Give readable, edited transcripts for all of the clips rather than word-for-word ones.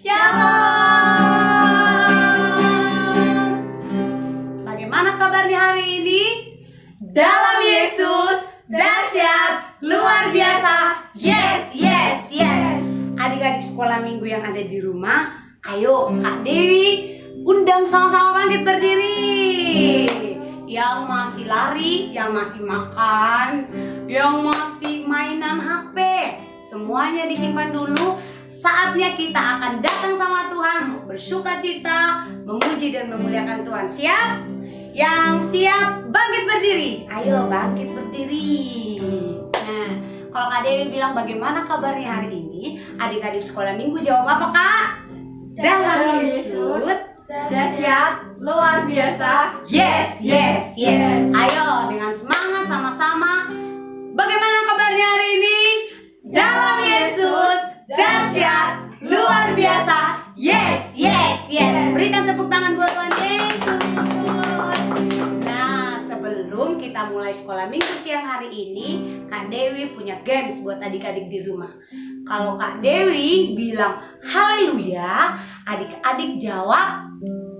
Shalom. Bagaimana kabarnya hari ini? Dalam Yesus dahsyat luar biasa. Yes, yes, yes. Adik-adik sekolah minggu yang ada di rumah, ayo Kak Dewi undang sama-sama bangkit berdiri. Yang masih lari, yang masih makan, yang masih mainan HP, semuanya disimpan dulu. Saatnya kita akan datang sama Tuhan, bersukacita, memuji dan memuliakan Tuhan. Siap? Yang siap bangkit berdiri. Ayo bangkit berdiri. Nah, kalau Kak Dewi bilang bagaimana kabarnya hari ini, adik-adik sekolah minggu jawab apa Kak? Dalam Yesus dahsyat luar biasa. Yes, yes, yes. Ayo dengan semangat sama-sama. Bagaimana kabarnya hari ini? Dalam Yesus dahsyat luar biasa. Yes, yes, yes. Berikan tepuk tangan buat Tuhan Yesus. Nah, sebelum kita mulai sekolah minggu siang hari ini, Kak Dewi punya games buat adik-adik di rumah. Kalau Kak Dewi bilang haleluya, adik-adik jawab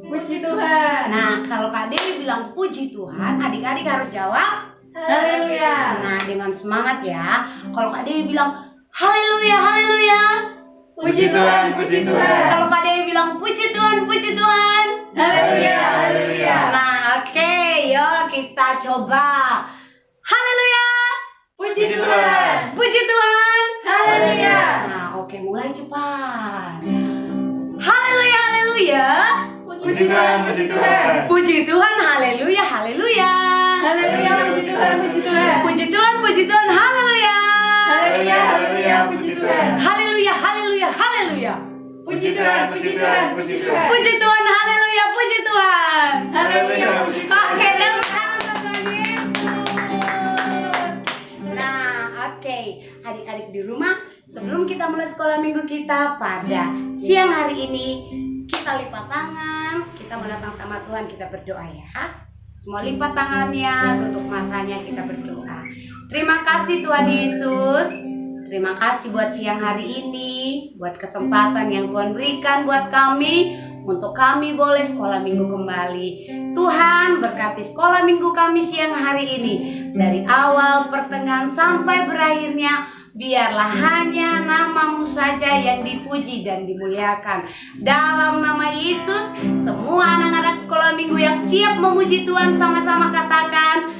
puji Tuhan. Nah, kalau Kak Dewi bilang puji Tuhan, adik-adik harus jawab haleluya. Nah, dengan semangat ya. Kalau Kak Dewi bilang haleluya, haleluya, Puji Tuhan, puji Tuhan. kalau Kak Dewi bilang puji Tuhan, Haleluya, haleluya. Nah, oke, yuk kita coba. Haleluya, Puji Tuhan. puji Tuhan. Haleluya. Nah, oke, mulai cepat. Haleluya, haleluya. Puji Tuhan, puji Tuhan. Puji Tuhan, haleluya, haleluya. Haleluya, puji Tuhan, puji Tuhan. Puji Tuhan, puji Tuhan, haleluya. Haleluya, haleluya, puji Tuhan. Haleluya, haleluya, haleluya. Puji Tuhan, puji Tuhan, puji Tuhan. Puji Tuhan, haleluya, puji Tuhan. Haleluya, puji Tuhan. Oke, tepuk tangan untuk Tuhan Yesus. Nah, oke, adik-adik di rumah, sebelum kita mulai sekolah minggu kita pada siang hari ini, kita lipat tangan, kita mendatang sama Tuhan, kita berdoa ya. Semua lipat tangannya, tutup matanya, kita berdoa. Terima kasih Tuhan Yesus. Terima kasih buat siang hari ini, buat kesempatan yang Tuhan berikan buat kami, untuk kami boleh sekolah minggu kembali. Tuhan berkati sekolah minggu kami siang hari ini, dari awal, pertengahan, sampai berakhirnya. Biarlah hanya nama-Mu saja yang dipuji dan dimuliakan. Dalam nama Yesus, semua anak-anak sekolah minggu yang siap memuji Tuhan sama-sama katakan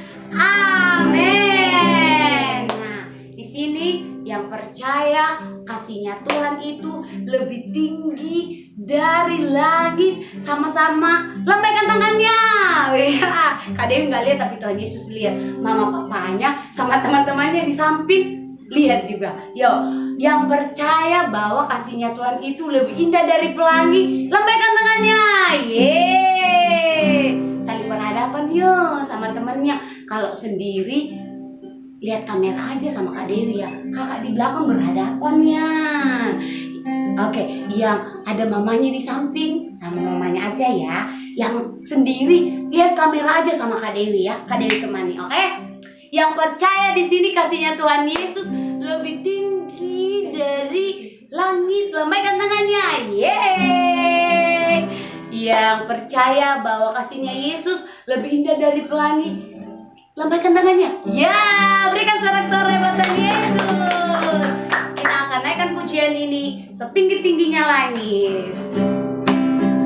amin. Nah, di sini yang percaya kasihnya Tuhan itu lebih tinggi dari langit, sama-sama lambaikan tangannya. Ya, Kak Dewi nggak lihat tapi Tuhan Yesus lihat. Mama papanya sama teman-temannya di samping lihat juga. Yo, yang percaya bahwa kasihnya Tuhan itu lebih indah dari pelangi, lambaikan tangannya. Yeay, saling berhadapan yo sama temannya. Kalau sendiri lihat kamera aja sama Kak Dewi ya. Kakak di belakang berhadapan ya. Oke, yang ada mamanya di samping sama mamanya aja ya. Yang sendiri lihat kamera aja sama Kak Dewi ya. Kak Dewi temani, oke? Yang percaya di sini kasihnya Tuhan Yesus lebih tinggi dari langit, lambaikan tangannya. Yeay. Yang percaya bahwa kasihnya Yesus lebih indah dari pelangi, lambaikan tangannya. Ya, berikan sorak-sorai buat Tuhan Yesus. Kita akan naikkan pujian ini setinggi-tingginya langit.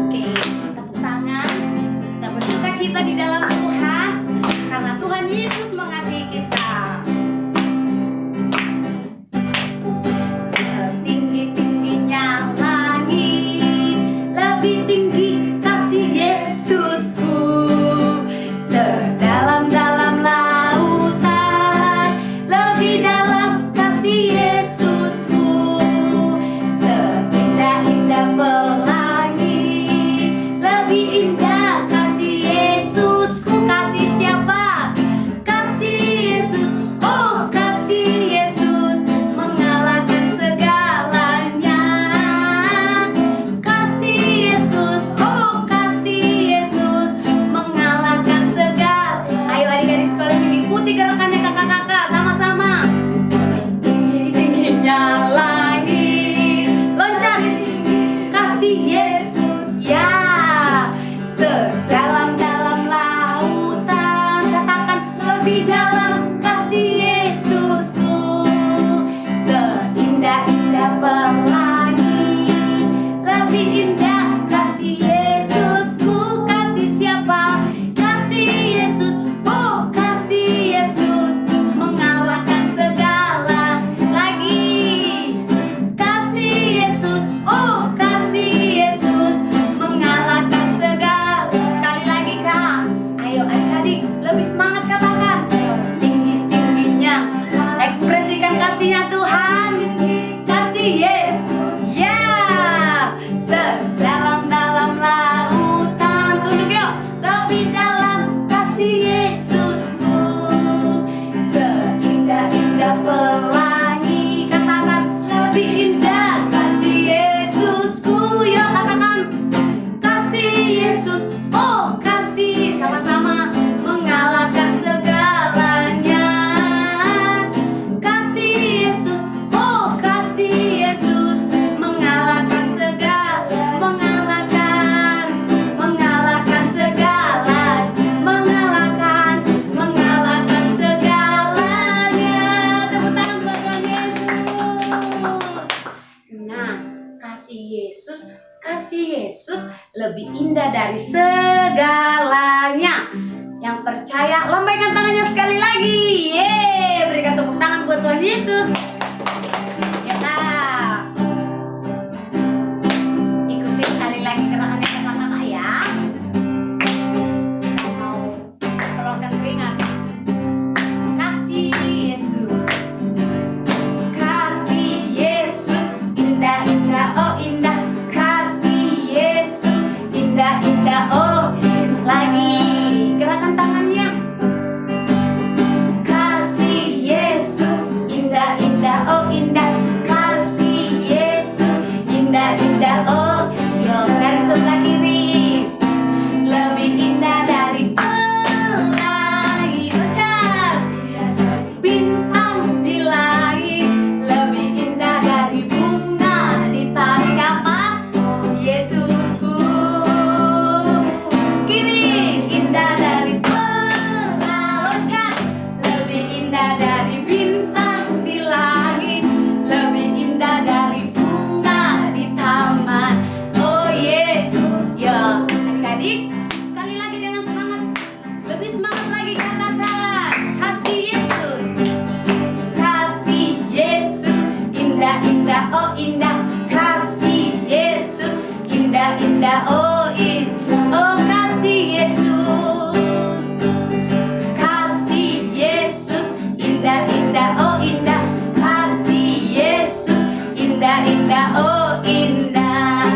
Oke, tepuk tangan. Kita bersukacita di dalam Tuhan, karena Tuhan Yesus mengasihi kita. Setinggi-tingginya langit, lebih tinggi kasih Yesusku. Sedalam-dalam lautan, lebih dalam kasih Yesusku. Seindah-indah pelangi, lebih indah kasih Yesusku. Kasih siapa? Kasih kasih Yesus lebih indah dari segalanya. Yang percaya, lambaikan tangannya sekali lagi. Yeay, berikan tepuk tangan buat Tuhan Yesus. Ya Kak. Ikutin sekali lagi gerakannya kakak-kakak ya. Kita mau keluarkan keringat. Kasih Yesus, kasih Yesus, indah indah oh indah. Kasih Yesus, indah indah oh lagi. Gerakan tangannya. Kasih Yesus, indah indah oh indah. Kasih Yesus, indah indah oh. Yuk dari sebelah kiri. Lebih indah dari pelangi ucap bintang di langit. Lebih indah dari bunga di tas siapa? Yesusku. Kiri, indah dari pelaloncak. Lebih indah dari bintang di langit. Lebih indah dari bunga di taman. Oh Yesus, ya adik-adik, sekali lagi dengan semangat. Lebih semangat lagi katakan, kasih Yesus, kasih Yesus, indah indah oh indah. Kasih Yesus, indah indah oh indah. Oh kasih Yesus, kasih Yesus, indah indah oh indah. Kasih Yesus, indah indah oh indah.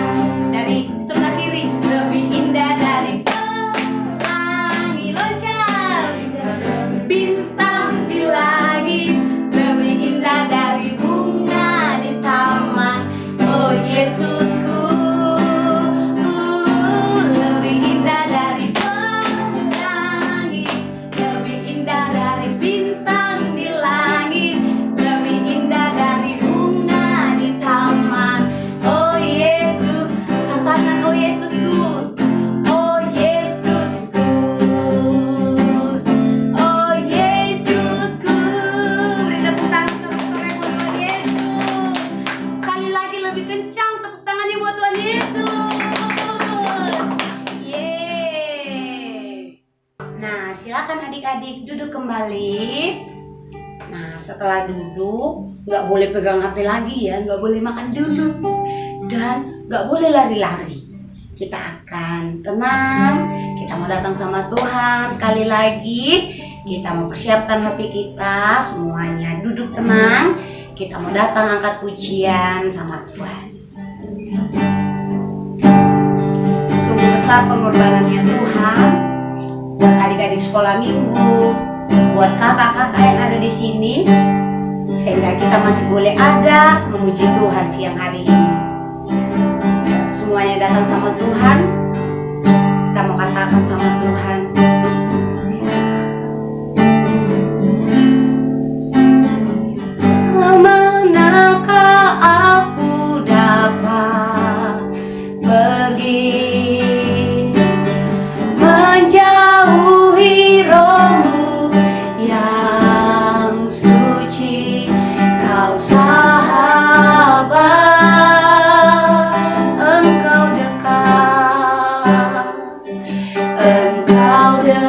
Dari sebelah kiri, lebih indah dari pelangi loncat bintang di langit. Lebih indah dari bunga di taman. Oh Yesusku. Lebih indah dari pelangi. Lebih indah dari bintang di langit. Lebih indah dari bunga di taman. Oh Yesus, katakan oh Yesusku. Oh Yesusku. Oh Yesusku. Beri tepuk tangan sore-sore buat Tuhan Yesus. Sekali lagi lebih kencang tepuk tangannya buat Tuhan Yesus. Yeay. Nah, silakan adik-adik duduk kembali. Nah, setelah duduk, nggak boleh pegang HP lagi ya, nggak boleh makan dulu, dan nggak boleh lari-lari. Kita akan tenang, kita mau datang sama Tuhan. Sekali lagi, kita mau persiapkan hati kita, semuanya duduk tenang. Kita mau datang angkat pujian sama Tuhan. Sungguh besar pengorbanannya Tuhan buat adik-adik sekolah minggu, buat kakak-kakak yang ada di sini, sehingga kita masih boleh ada memuji Tuhan siang hari ini. Semuanya datang sama Tuhan. Kita mau katakan sama Tuhan, manakah aku dapat pergi menjauhi rohmu yang suci. Kau sahabat, engkau dekat, engkau dekat.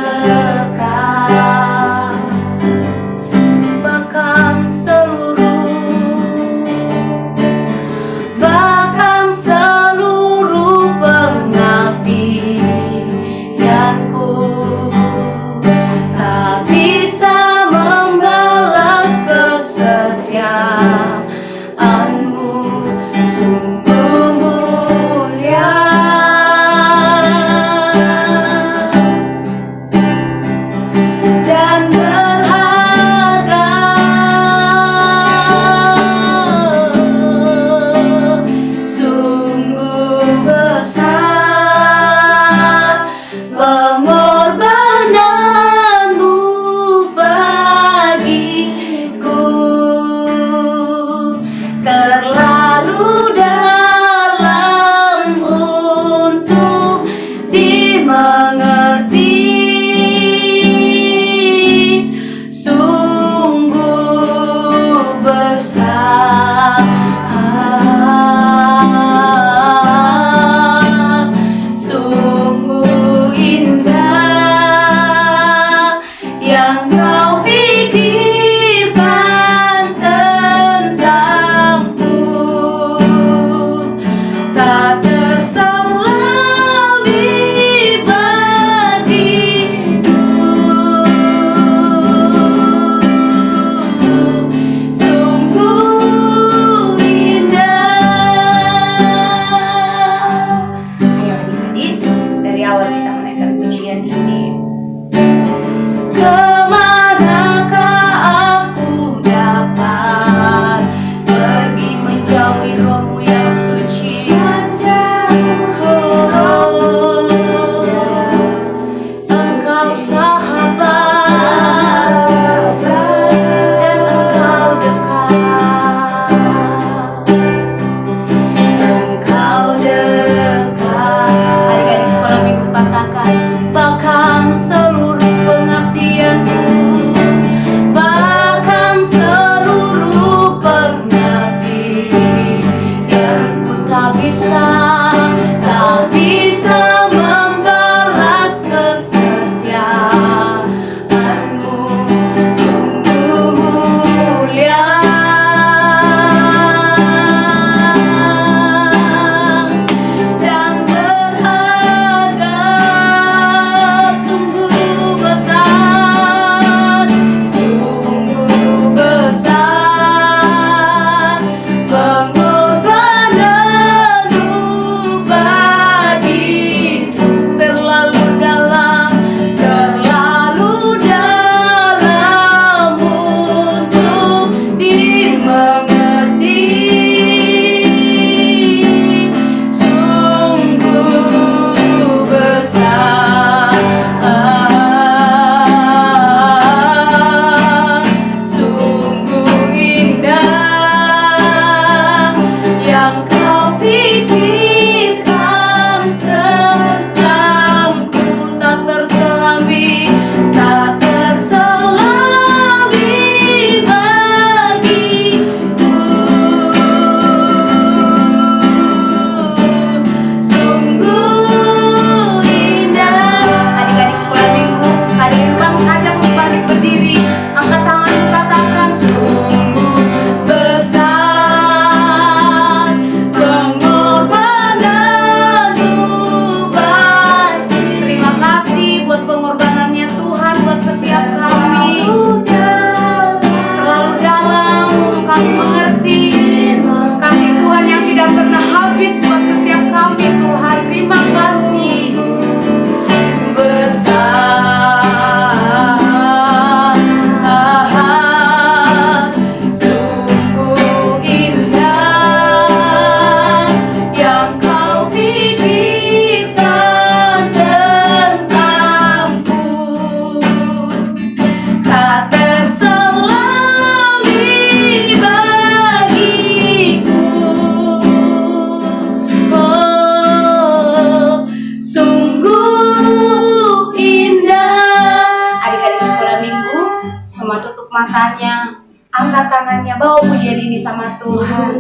matanya, angkat tangannya, bawa pujian ini sama Tuhan.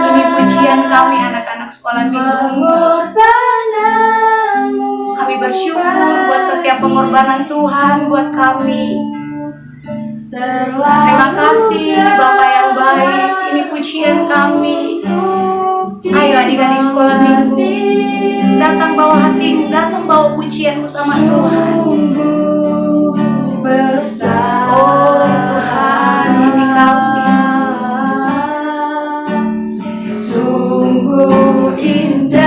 Ini pujian kami anak-anak sekolah minggu. Kami bersyukur buat setiap pengorbanan Tuhan buat kami. Terima kasih Bapak yang baik. Ini pujian kami. Ayo adik-adik sekolah minggu, datang bawa hatimu, datang bawa pujianmu sama Tuhan. Oh Tuhan, ini kami. Sungguh indah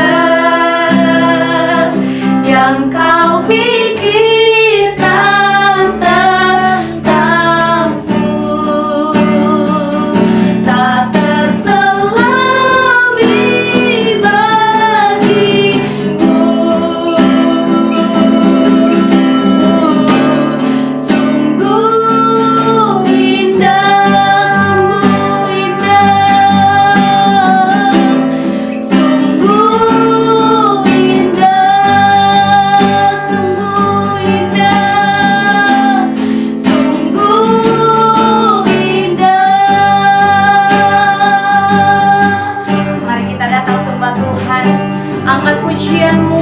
yang kau pikirkan tentangku, tak terselami bagimu. Sungguh indah, sungguh indah, sungguh indah, sungguh indah. Mari kita datang sembah Tuhan. Angkat pujianmu,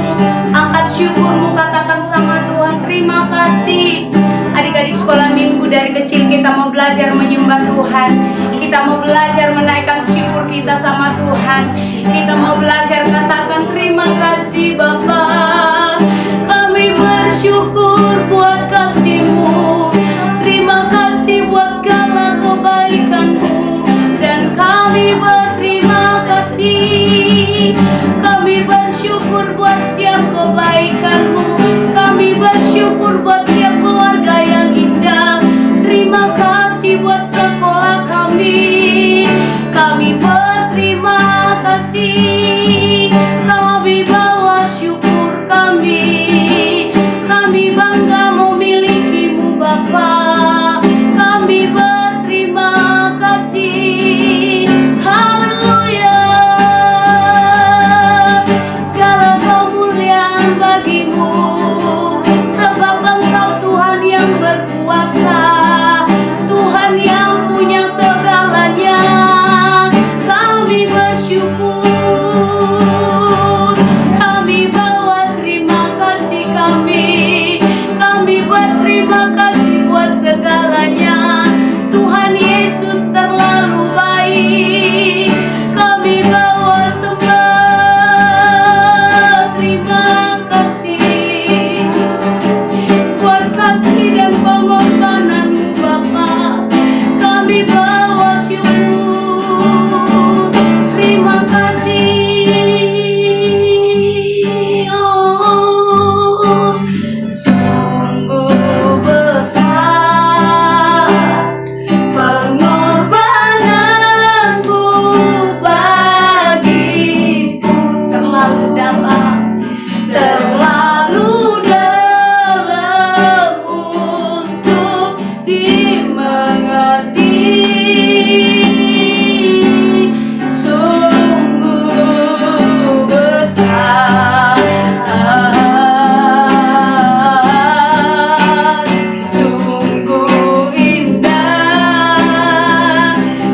angkat syukurmu, katakan sama Tuhan terima kasih. Adik-adik sekolah minggu, dari kecil kita mau belajar menyembah Tuhan. Kita mau belajar menaikkan syukur kita sama Tuhan. Kita mau belajar katakan terima kasih Bapa. Kami bersyukur buat kasih-Mu. Terima kasih buat segala kebaikan-Mu. Dan kami berterima kasih. Kami bersyukur buat setiap kebaikan-Mu. Kami bersyukur buat setiap keluarga yang indah. Terima kasih buat sekolah kami. Kami berterima kasih. Kami bawa syukur kami. Kami bangga memilikimu Bapa. Kami berterima kasih. Haleluya. Segala kemuliaan bagimu, sebab Engkau Tuhan yang berkuasa, Tuhan yang punya segalanya. Kami bersyukur, kami bawa terima kasih kami. Kami berterima kasih buat segalanya. Tuhan Yesus terlalu baik. Kami bawa sembah terima kasih buat kasih dan pengorbanan-Mu Bapa. Kami bawa syukur terima kasih. Oh, sungguh besar pengorbanan-Mu bagiku. Terlalu dalam, terlalu dalam untuk dimengerti. Sungguh besar, sungguh indah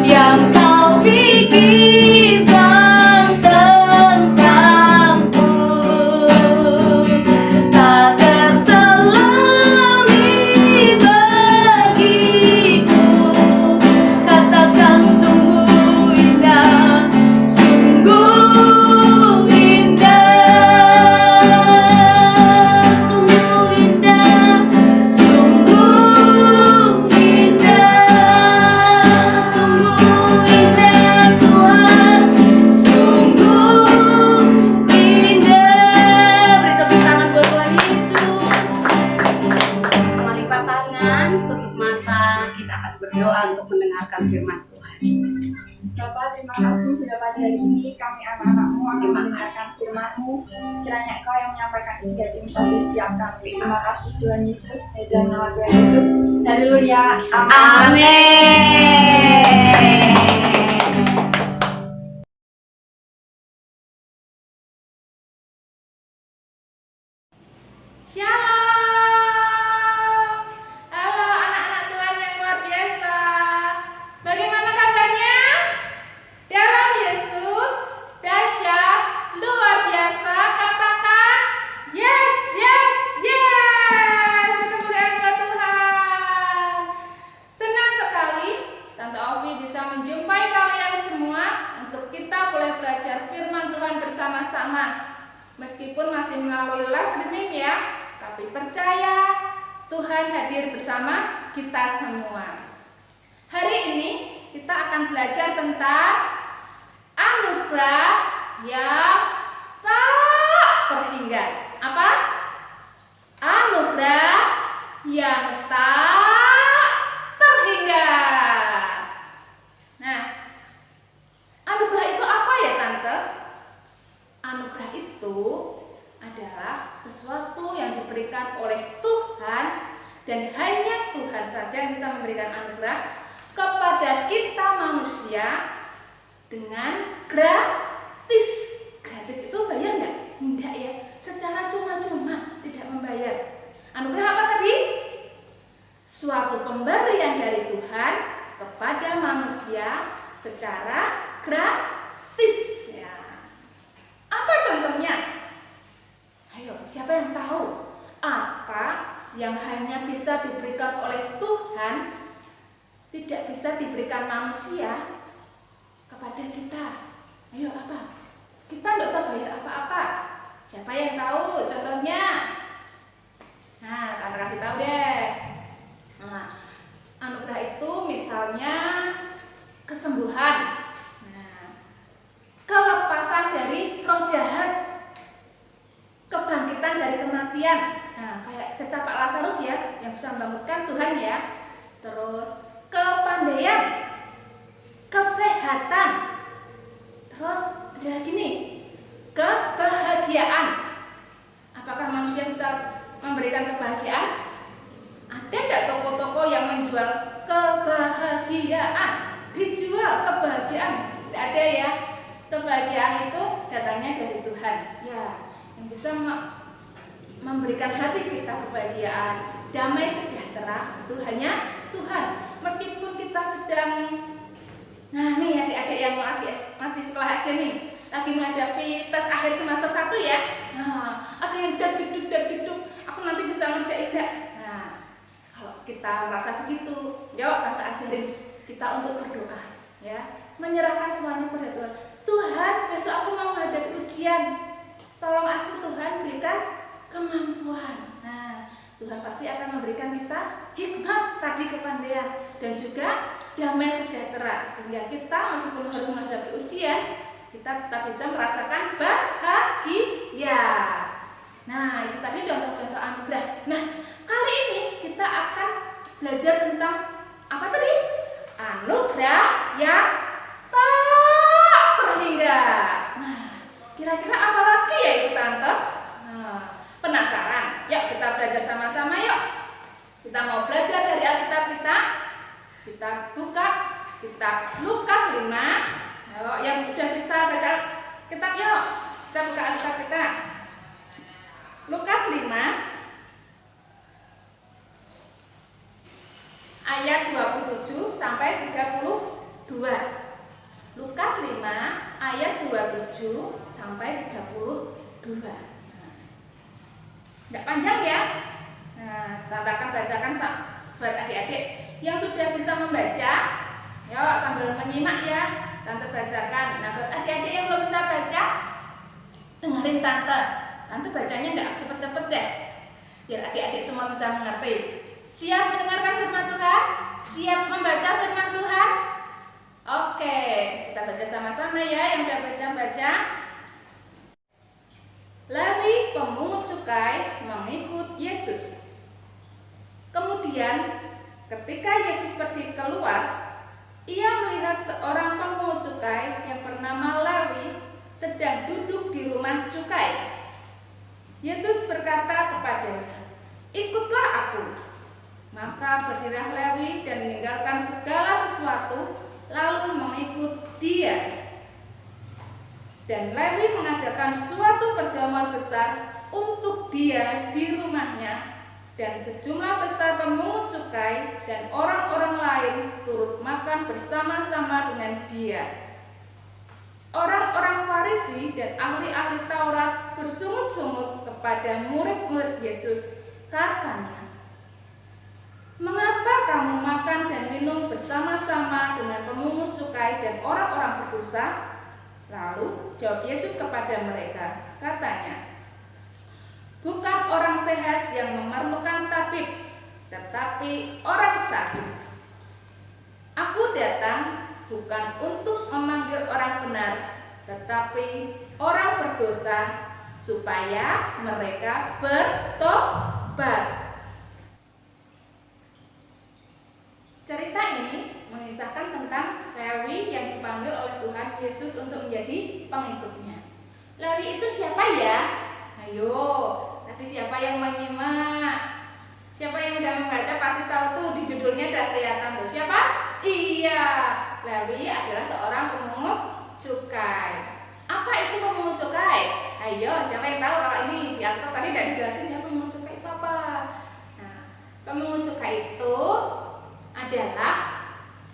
yang Kau pikirkan tentangku, tak terselami bagiku. Katakan sungguh indah, sungguh indah, sungguh indah, sungguh indah, sungguh indah Tuhan, sungguh indah. Beri tepuk tangan buat Tuhan Yesus. Semua lipat tangan, tutup mata, kita akan berdoa untuk mendengarkan firman Tuhan. Bapak, terima kasih pada pagi hari ini kami anak-anak-Mu akan mendengarkan firman-Mu. Kiranya Engkau yang menyampaikan isi hati tadi setiap kami. Terima kasih Tuhan Yesus. Di dalam nama Tuhan Yesus. Haleluya. Amin. Shalom. Halo anak-anak meskipun masih melalui live streaming ya, tapi percaya Tuhan hadir bersama kita semua. Hari ini kita akan belajar tentang anugerah yang tak terhingga. Apa? Anugerah yang tak terhingga. Nah, anugerah itu apa ya Tante? Anugerah itu adalah sesuatu yang diberikan oleh Tuhan dan hanya Tuhan saja yang bisa memberikan anugerah kepada kita manusia dengan gratis. Gratis itu bayar enggak? Enggak ya, secara cuma-cuma, tidak membayar. Anugerah apa tadi? Suatu pemberian dari Tuhan kepada manusia secara gratis ya. Apa contohnya? Ayo, siapa yang tahu apa yang hanya bisa diberikan oleh Tuhan, tidak bisa diberikan manusia kepada kita? Ayo, apa? Kita tidak usah bayar apa-apa. Siapa yang tahu contohnya? Nah, Tante kasih tahu deh. Nah, anugerah itu misalnya kesembuhan, kelepasan dari roh jahat, kebangkitan dari kematian. Nah, kayak cerita Pak Lazarus ya, yang bisa membangunkan Tuhan ya. Terus kepandaian, kesehatan. Terus ada lagi nih, kebahagiaan. Apakah manusia bisa memberikan kebahagiaan? Ada enggak toko-toko yang menjual kebahagiaan? Dijual kebahagiaan? Tidak ada ya. Kebahagiaan itu datangnya dari Tuhan ya, yang bisa memberikan hati kita kebahagiaan, damai sejahtera itu hanya Tuhan. Meskipun kita sedang, nah nih adik-adik yang masih sekolah SD nih, lagi menghadapi tes akhir semester 1 ya. Nah, ada yang dag-diduk, aku nanti bisa ngerjain enggak? Nah, kalau kita merasa begitu, yuk Tante ajarin kita untuk berdoa ya, menyerahkan semuanya pada Tuhan. Tuhan, besok aku mau menghadapi ujian, tolong aku Tuhan, berikan kemampuan. Nah, Tuhan pasti akan memberikan kita hikmat tadi, kepandaian, dan juga damai sejahtera, sehingga kita meskipun harus menghadapi ujian, kita tetap bisa merasakan bahagia. Nah, itu tadi contoh-contoh anugerah. Nah, kali ini kita akan belajar tentang apa tadi? Anugerah yang tak terhingga. Nah, kira-kira apa lagi ya itu Tante? Nah, penasaran? Yuk kita belajar sama-sama yuk. Kita mau belajar dari Alkitab kita. Kita buka kitab Lukas 5. Yuk, yang sudah bisa baca kitab yuk. Kita buka Alkitab kita. Lukas 5 ayat 27 sampai 32. Lukas 5 ayat 27 sampai 32. Tidak panjang ya. Nah, Tante akan bacakan buat adik-adik yang sudah bisa membaca. Yuk sambil menyimak ya, Tante bacakan. Nah, buat adik-adik yang belum bisa baca, dengerin Tante. Tante bacanya tidak cepet-cepet deh, biar adik-adik semua bisa mengerti. Siap mendengarkan firman Tuhan? Siap membaca firman Tuhan? Oke, kita baca sama-sama ya, yang sudah baca. Lewi pemungut cukai mengikut Yesus. Kemudian ketika Yesus pergi keluar, ia melihat seorang pemungut cukai yang bernama Lewi sedang duduk di rumah cukai. Yesus berkata kepadanya, "Ikutlah aku." Maka berdirilah Lewi dan meninggalkan segala sesuatu, lalu mengikut dia. Dan Lewi mengadakan suatu perjamuan besar untuk dia di rumahnya, dan sejumlah besar pemungut cukai dan orang-orang lain turut makan bersama-sama dengan dia. Orang-orang Farisi dan ahli-ahli Taurat bersungut-sungut kepada murid-murid Yesus. Katanya, "Mengapa kamu makan dan minum bersama-sama dengan pemungut cukai dan orang-orang berdosa?" Lalu jawab Yesus kepada mereka, katanya, bukan orang sehat yang memerlukan tabib, tetapi orang sakit. Aku datang bukan untuk memanggil orang benar, tetapi orang berdosa, supaya mereka bertobat. Cerita ini mengisahkan tentang Lewi yang dipanggil oleh Tuhan Yesus untuk menjadi pengikutnya. Lewi itu siapa ya? Ayo, tadi siapa yang menyimak? Siapa yang udah membaca pasti tahu tuh, di judulnya udah kelihatan tuh. Siapa? Iya, Lewi adalah seorang pemungut cukai. Apa itu pemungut cukai? Ayo, siapa yang tahu kalau ini? Di Alkitab tadi udah dijelasin ya pemungut cukai itu apa. Nah, pemungut cukai itu adalah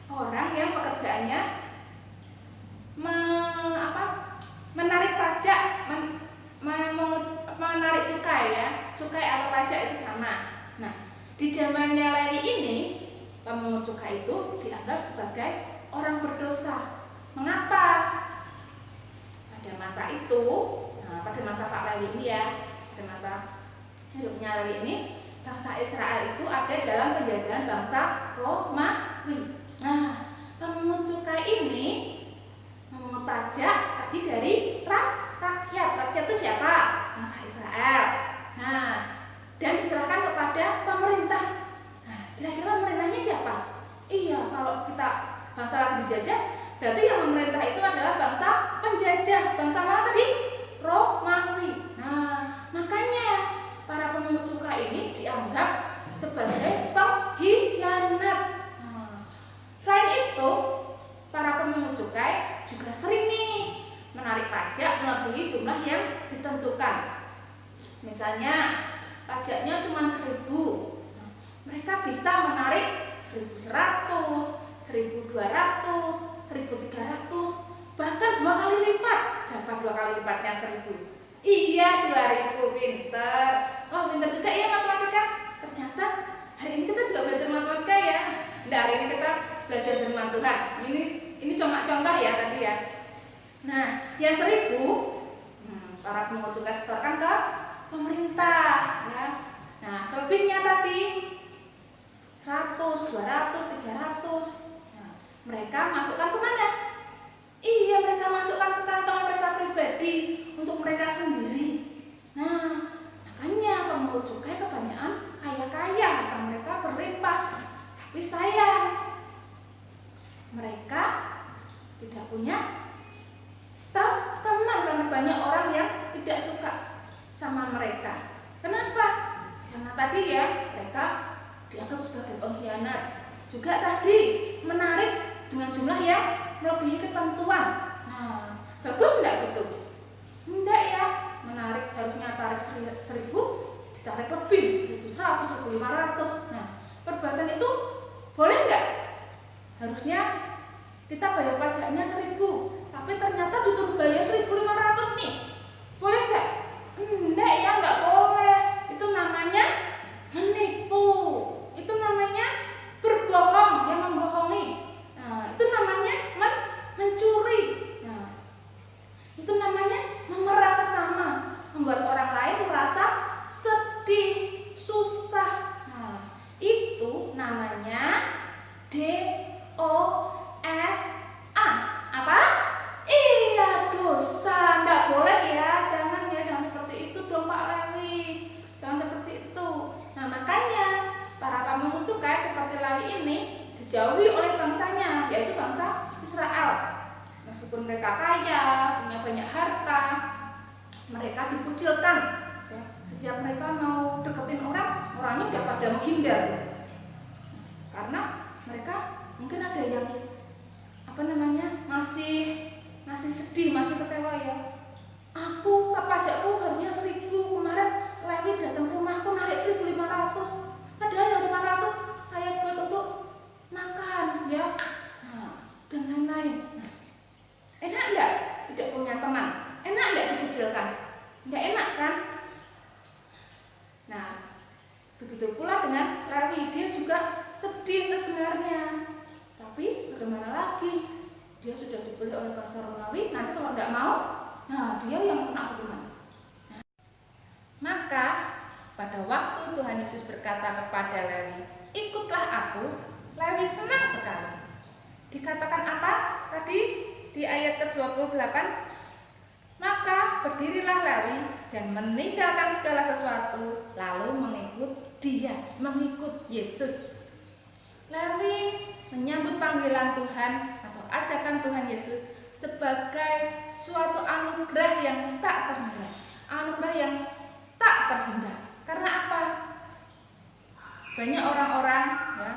orang yang pekerjaannya menarik pajak, menarik cukai ya. Cukai atau pajak itu sama. Nah, di zamannya Lewi ini, pemungut cukai itu dianggap sebagai orang berdosa. Mengapa? Pada masa itu, pada masa Pak Lewi ini ya, pada masa hidupnya Lewi ini, bangsa Israel itu ada dalam penjajahan bangsa Romawi. Nah, pemungut cukai ini memungut pajak tadi dari rakyat. Rakyat itu siapa? Bangsa Israel. Nah, dan diserahkan kepada pemerintah. Nah, kira-kira pemerintahnya siapa? Iya, kalau kita bangsa lagi dijajah, berarti yang memerintah itu adalah bangsa penjajah. Bangsa mana tadi? Romawi. Nah, makanya para pemungut cukai ini dianggap sebagai pengkhianat. Nah, selain itu, para pemungut cukai juga sering nih menarik pajak melebihi jumlah yang ditentukan. Misalnya, pajaknya cuma 1.000. Nah, mereka bisa menarik 1.100, 1.200, 1.300, bahkan 2 kali lipat. Berapa 2 kali lipatnya 1.000? Iya, 2.000. Pinter. Oh, pinter juga ya matematika. Ternyata hari ini kita juga belajar matematika ya. Nah, hari ini kita belajar firman Tuhan. Ini cuma contoh ya tadi ya. Nah, yang 1.000 para pemungut cukai setorkan ke pemerintah ya. Nah, selebihnya tadi 100, 200, 300. Nah, mereka masukkan ke mana? Iya, mereka masukkan ke kantong mereka pribadi untuk mereka sendiri. Nah, makanya pemungut cukai kebanyakan kaya-kaya, karena mereka berlimpah. Tapi sayang, mereka tidak punya teman karena banyak orang yang tidak suka sama mereka. Kenapa? Karena tadi ya, mereka dianggap sebagai pengkhianat. Juga tadi menarik dengan jumlah yang melebihi ketentuan. Nah, bagus enggak gitu? Enggak ya, menarik harusnya tarik 1.000, ditarik lebih 1.100, 1.500. Nah, perbuatan itu boleh enggak? Harusnya kita bayar pajaknya 1.000, tapi ternyata disuruh bayar 1.500 nih. Boleh enggak? Enggak ya, enggak boleh. Itu namanya menipu. Itu namanya berbohong, yang membohongi. Nah, itu namanya mencuri. Nah, itu namanya memeras sesama, membuat orang lain merasa sedih, susah. Nah, itu namanya dosa. Apa? Iya, dosa. Nggak boleh ya, jangan seperti itu dong Pak Lewi. Jangan seperti itu. Nah, makanya para pemungut cukai seperti Lewi ini dijauhi oleh bangsanya, yaitu bangsa Israel. Meskipun mereka kaya, punya banyak harta, mereka dikucilkan. Setiap mereka mau deketin orang, orangnya udah pada menghindar. Karena mereka mungkin ada yang masih sedih, masih kecewa ya. Aku pajakku harusnya 1.000, kemarin Lewi datang ke rumahku narik 1.500. Padahal yang 500 saya buat untuk makan ya. Nah, dan lain-lain. Nah, enak enggak tidak punya teman? Enak enggak dikucilkan? Enggak enak kan? Nah, begitu pula dengan Lewi, dia juga sedih sebenarnya. Tapi bagaimana lagi? Dia sudah dibeli oleh bangsa Romawi, nanti kalau enggak mau, nah dia yang kena hukuman. Nah, maka pada waktu Tuhan Yesus berkata kepada Lewi, "Ikutlah aku," Lewi senang sekali. Dikatakan apa tadi di ayat ke-28? Maka berdirilah Lewi dan meninggalkan segala sesuatu, lalu mengikut Dia, mengikut Yesus. Lewi menyambut panggilan Tuhan atau ajakan Tuhan Yesus sebagai suatu anugerah yang tak ternilai, anugerah yang tak terhingga. Karena apa? Banyak orang-orang ya,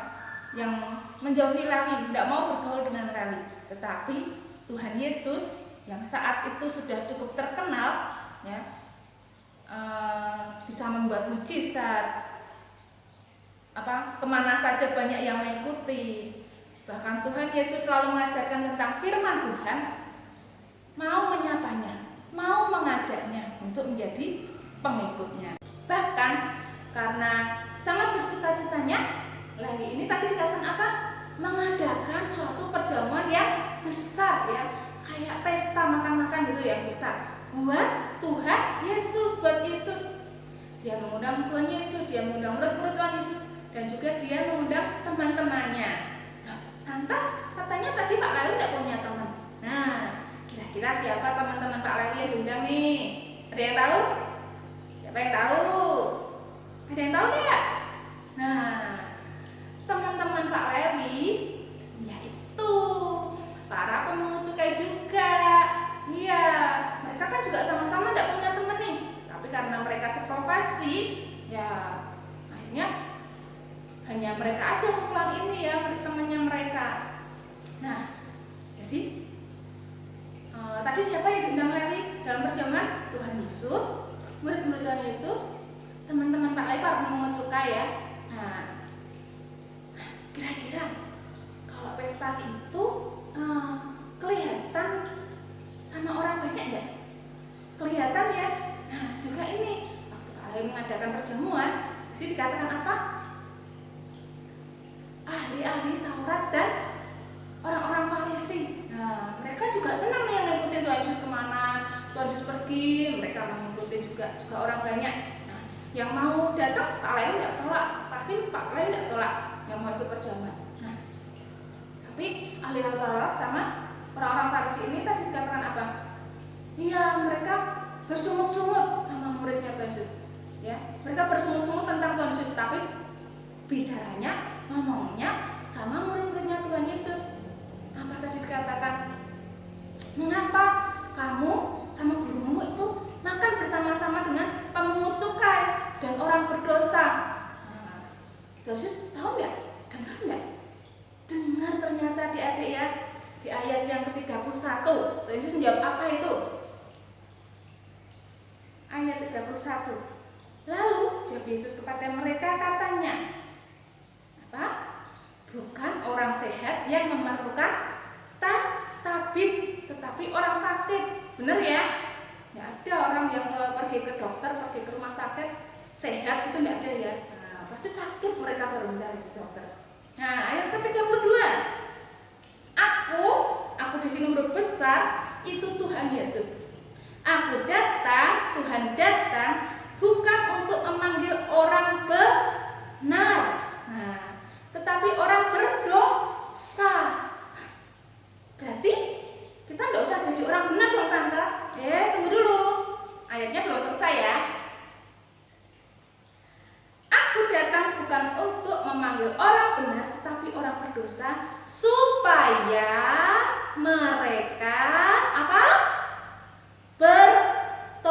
yang menjauhi Lewi, tidak mau bergaul dengan Lewi. Tetapi Tuhan Yesus yang saat itu sudah cukup terkenal, ya, bisa membuat mujizat, kemana saja banyak yang mengikuti. Bahkan Tuhan Yesus selalu mengajarkan tentang firman Tuhan, mau menyapanya, mau mengajaknya untuk menjadi pengikutnya. Bahkan karena sangat bersukacitanya, Lewi ini tadi dikatakan apa? Mengadakan suatu perjamuan yang besar, ya, kayak pesta makan-makan gitu yang besar buat Tuhan Yesus, buat Yesus. Dia mengundang Tuhan Yesus, dia mengundang murid-murid Tuhan Yesus, dan juga dia mengundang teman-temannya. Nah, tante katanya tadi Pak Lewi tidak punya teman. Nah, kira-kira siapa teman-teman Pak Lewi yang diundang nih? Ada yang tahu? Siapa yang tahu? Ada yang tahu tidak? Nah, teman-teman Pak Lewi yaitu para pemungut cukai juga. Iya, mereka kan juga sama-sama tidak punya teman nih. Tapi karena mereka seprofesi, ya akhirnya hanya mereka aja ngumpulin ini ya, temannya mereka. Nah, jadi tadi siapa yang diundang Lewi dalam perjamuan? Tuhan Yesus, murid-murid Tuhan Yesus, teman-teman Pak Lewi, para pemungut cukai ya. Nah, kira-kira kalau pesta gitu kelihatan sama orang banyak nggak? Kelihatan ya. Nah, juga ini waktu Pak Lewi mengadakan perjamuan, jadi dikatakan apa? Ahli-ahli Taurat dan orang-orang Farisi. Nah, mereka juga senang nih yang ngikutin Tuhan Yesus kemana Tuhan Yesus pergi, mereka mengikuti juga orang banyak. Nah, yang mau datang Pak Lewi tidak tolak, pasti Pak Lewi tidak tolak yang mau ikut perjamuan. Nah, tapi ahli Taurat sama orang-orang Farisi ini tadi dikatakan apa? Iya, mereka bersungut-sungut sama muridnya Tuhan Yesus. Ya, mereka bersungut-sungut tentang Tuhan Yesus, tapi bicaranya, ngomongnya sama murid-muridnya Tuhan Yesus. Apa tadi dikatakan? Mengapa kamu sama gurumu itu makan bersama-sama dengan pemungut cukai dan orang berdosa? Nah, Tuhan Yesus tahu nggak? Dengar nggak? Dengar ternyata adik-adik ya. Di ayat yang ke-31, Tuhan Yesus menjawab apa itu? Ayat 31. Lalu jawab Yesus kepada mereka, katanya, apa? Bukan orang sehat yang memerlukan tabib, tetapi orang sakit. Benar ya? Tidak ada orang yang pergi ke dokter, pergi ke rumah sakit sehat, itu tidak ada ya. Nah, pasti sakit mereka baru mencari dokter. Nah, ayat ke-32. Aku di sini huruf besar, itu Tuhan Yesus. Aku datang, Tuhan datang bukan untuk memanggil orang benar, tetapi orang berdosa. Berarti kita nggak usah jadi orang benar dong tante. Tunggu dulu, ayatnya belum selesai ya. Aku datang bukan untuk memanggil orang benar, tetapi orang berdosa, supaya mereka apa? Bertobat.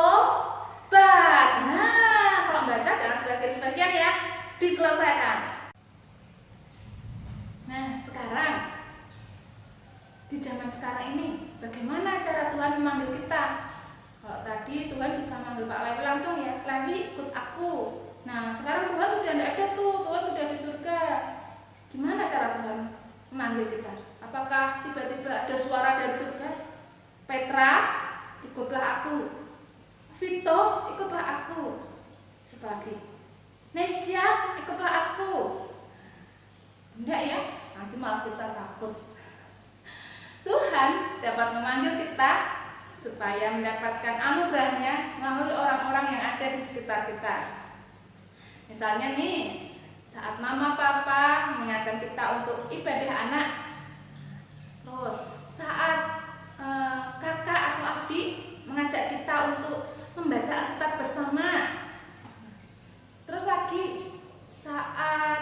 Nah, kalau baca jangan sebagian-sebagian ya, diselesaikan. Nah, sekarang di zaman sekarang ini, bagaimana cara Tuhan memanggil kita? Kalau tadi Tuhan bisa manggil Pak Lewi langsung ya, Lewi ikut aku. Nah, sekarang Tuhan sudah tidak ada tuh, Tuhan sudah di surga. Gimana cara Tuhan memanggil kita? Apakah tiba-tiba ada suara dari surga? Petra, ikutlah aku. Vito, ikutlah aku. Siapa lagi? Nesya, ikutlah aku. Enggak ya, nanti malah kita takut. Tuhan dapat memanggil kita supaya mendapatkan anugerahnya melalui orang-orang yang ada di sekitar kita. Misalnya nih, saat mama papa mengingatkan kita untuk ibadah anak, terus saat kakak atau adik mengajak kita untuk membaca Alkitab bersama, terus lagi saat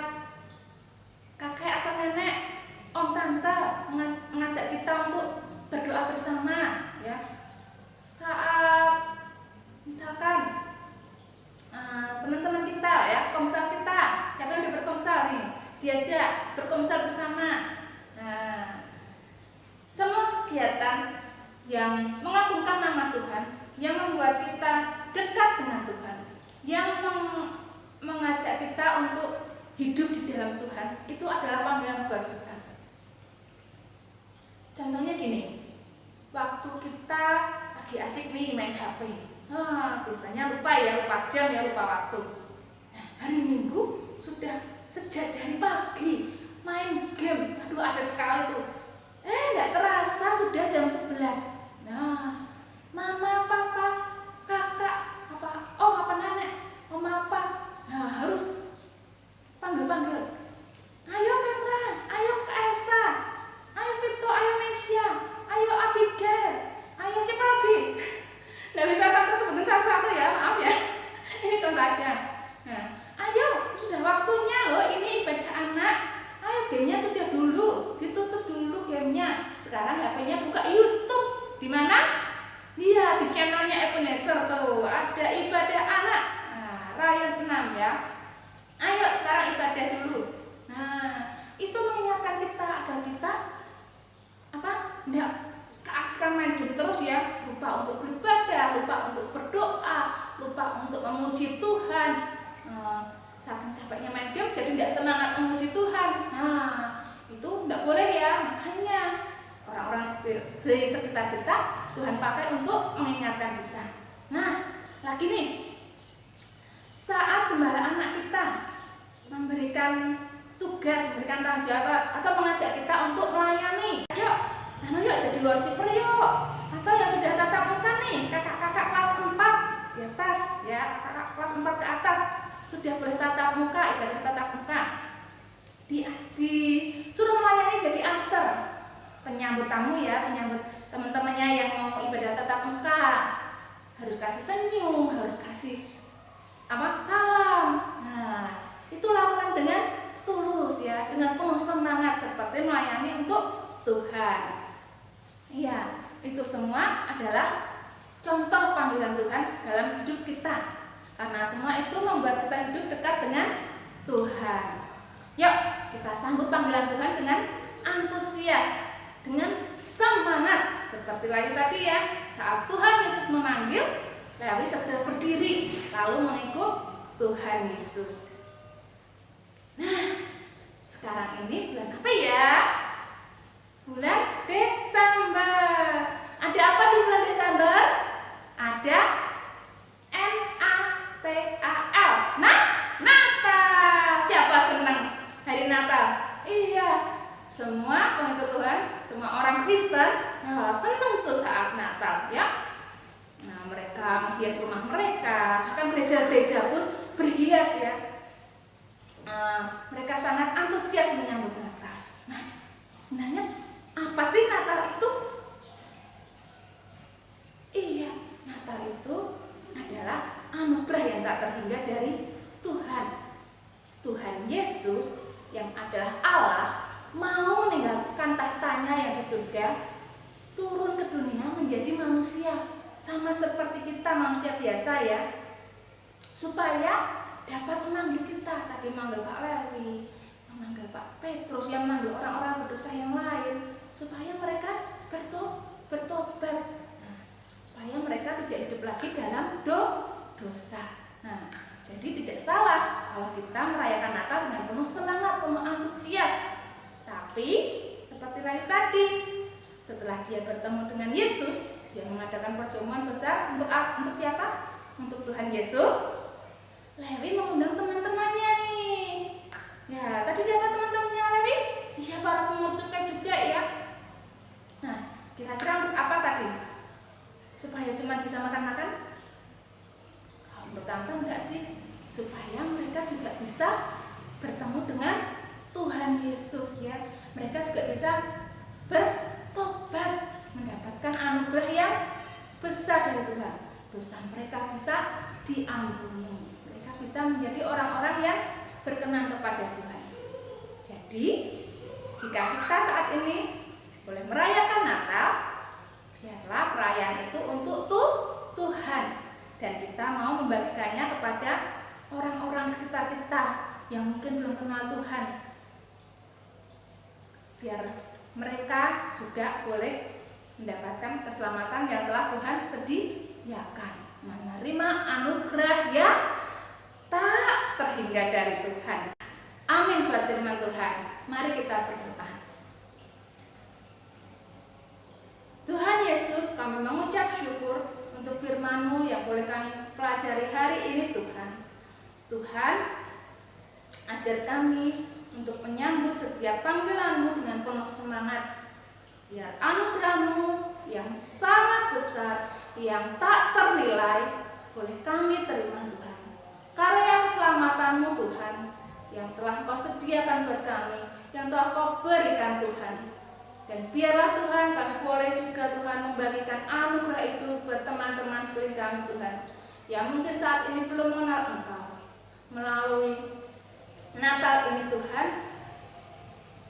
kakek atau nenek, om tante mengajak kita untuk berdoa bersama, ya. Saat misalkan teman-teman kita, ya, komsel kita, siapa yang udah berkomsel nih, diajak berkomsel bersama. Nah, semua kegiatan yang mengagungkan nama Tuhan, yang membuat kita dekat dengan Tuhan, yang mengajak kita untuk hidup di dalam Tuhan, itu adalah panggilan buat kita. Contohnya gini, waktu kita lagi asik nih main HP, biasanya lupa jam, ya, lupa waktu. Nah, hari Minggu sudah sejak dari pagi main game, aduh asik sekali tuh. Nggak terasa sudah jam 11. Nah, mama, papa, kakak, om, nenek, apa, nah harus panggil. Ayo Petra, ayo Elsa, ayo Vito, ayo Nesya, ayo Abigail, ayo siapa lagi? Nggak bisa tante sebutin satu-satu ya, maaf ya. Ini contoh aja. Nah, ayo, sudah waktunya loh, ini ibadah anak. Ayo, gamenya sudah dulu, ditutup dulu gamenya. Sekarang HP-nya buka YouTube. Di mana? Iya, di channelnya Ebenezer tuh, ada ibadah anak. Nah, Ryan 6 ya. Ayo sekarang ibadah dulu. Nah, itu mengingatkan kita agar kita nggak keasikan main game terus, ya. Lupa untuk beribadah, lupa untuk berdoa, lupa untuk memuji Tuhan. Saking capeknya main game jadi nggak semangat memuji Tuhan. Nah, itu nggak boleh, ya. Makanya orang-orang di sekitar kita Tuhan pakai untuk mengingatkan kita. Nah, lagi nih, saat gembala anak kita memberikan tugas, memberikan tanggung jawab, atau mengajak kita untuk melayani, yuk jadi worshiper yuk. Atau yang sudah tatap muka nih, kakak-kakak kelas 4 di atas, ya, kakak kelas 4 ke atas sudah boleh tatap muka, ibadah tatap muka. Disuruh melayani jadi aser, penyambut tamu, ya, penyambut teman-temannya yang mau ibadah tatap muka. Harus kasih senyum, harus kasih salam. Nah, itu lakukan dengan tulus, ya, dengan penuh semangat seperti melayani untuk Tuhan. Iya, itu semua adalah contoh panggilan Tuhan dalam hidup kita. Karena semua itu membuat kita hidup dekat dengan Tuhan. Yuk, kita sambut panggilan Tuhan dengan antusias, dengan semangat. Seperti lagi tadi, ya, saat Tuhan Yesus memanggil, Lewi segera berdiri lalu mengikut Tuhan Yesus. Nah, sekarang ini bulan apa, ya? Bulan Desember. Ada apa di bulan Desember? Ada Natal. Natal. Siapa senang hari Natal? Iya, semua pengikut Tuhan, semua orang Kristen, senang tuh saat Natal, ya. Nah, mereka menghias rumah mereka, bahkan gereja-gereja pun berhias, ya. Mereka sangat antusias menyambut Natal. Nah, sebenarnya apa sih Natal itu? Iya, Natal itu adalah anugerah yang tak terhingga dari Tuhan. Tuhan Yesus yang adalah Allah mau meninggalkan tahtanya yang di surga, turun ke dunia menjadi manusia, sama seperti kita manusia biasa, ya, supaya dapat memanggil kita. Tadi manggil Pak Lewi, memanggil Pak Petrus, yang manggil orang-orang berdosa yang lain, supaya mereka bertobat, supaya mereka tidak hidup lagi dalam dosa. Nah, jadi tidak salah kalau kita merayakan Natal dengan penuh semangat, penuh antusias. Tapi seperti lagi tadi, setelah dia bertemu dengan Yesus, dia mengadakan perjamuan besar untuk siapa? Untuk Tuhan Yesus. Lewi mengundang teman-temannya nih. Ya, tadi siapa teman-temannya Lewi? Iya, para pengocoknya juga, ya. Nah, kira-kira untuk apa tadi? Supaya cuma bisa makan-makan? Kalau menurut Tante enggak sih, supaya mereka juga besar dari Tuhan. Dosa mereka bisa diampuni. Mereka bisa menjadi orang-orang yang berkenan kepada Tuhan. Jadi, jika kita saat ini boleh merayakan Natal, biarlah perayaan itu untuk Tuhan. Dan kita mau membagikannya kepada orang-orang sekitar kita yang mungkin belum kenal Tuhan. Biar mereka juga boleh mendapatkan keselamatan yang telah Tuhan sediakan, menerima anugerah yang tak terhingga dari Tuhan. Amin buat firman Tuhan. Mari kita berdoa. Tuhan Yesus, kami mengucap syukur untuk firman-Mu yang boleh kami pelajari hari ini Tuhan. Tuhan, ajar kami untuk menyambut setiap panggilan-Mu dengan penuh semangat. Biar anugerah-Mu yang sangat besar, yang tak ternilai, boleh kami terima Tuhan. Karya keselamatan-Mu Tuhan, yang telah Kau sediakan buat kami, yang telah Kau berikan Tuhan. Dan biarlah Tuhan kami boleh juga Tuhan membagikan anugerah itu buat teman-teman sekeliling kami Tuhan, yang mungkin saat ini belum mengenal Engkau. Melalui Natal ini Tuhan,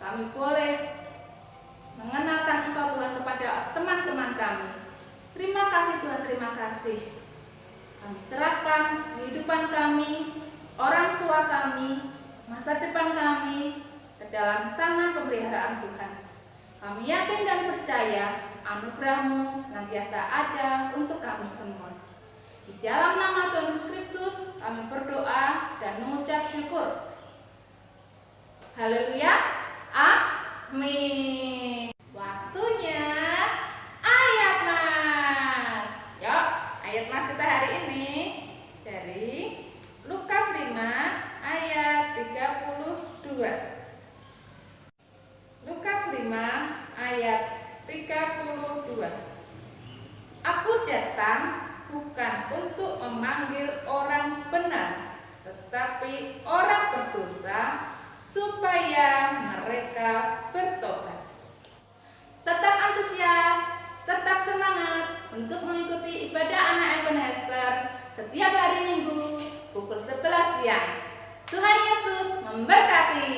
kami boleh mengenalkan Engkau Tuhan kepada teman-teman kami. Terima kasih Tuhan, terima kasih. Kami serahkan kehidupan kami, orang tua kami, masa depan kami ke dalam tangan pemeliharaan Tuhan. Kami yakin dan percaya anugerah-Mu senantiasa ada untuk kami semua. Di dalam nama Tuhan Yesus Kristus kami berdoa dan mengucap syukur. Haleluya, amin. Waktunya ayat mas. Yuk, ayat mas kita hari ini dari Lukas 5 ayat 32. Lukas 5 ayat 32. Aku datang bukan untuk memanggil orang benar, tetapi orang berdosa, supaya mereka bertobat. Tetap antusias, tetap semangat untuk mengikuti ibadah anak Ebenezer setiap hari Minggu pukul 11 siang. Tuhan Yesus memberkati.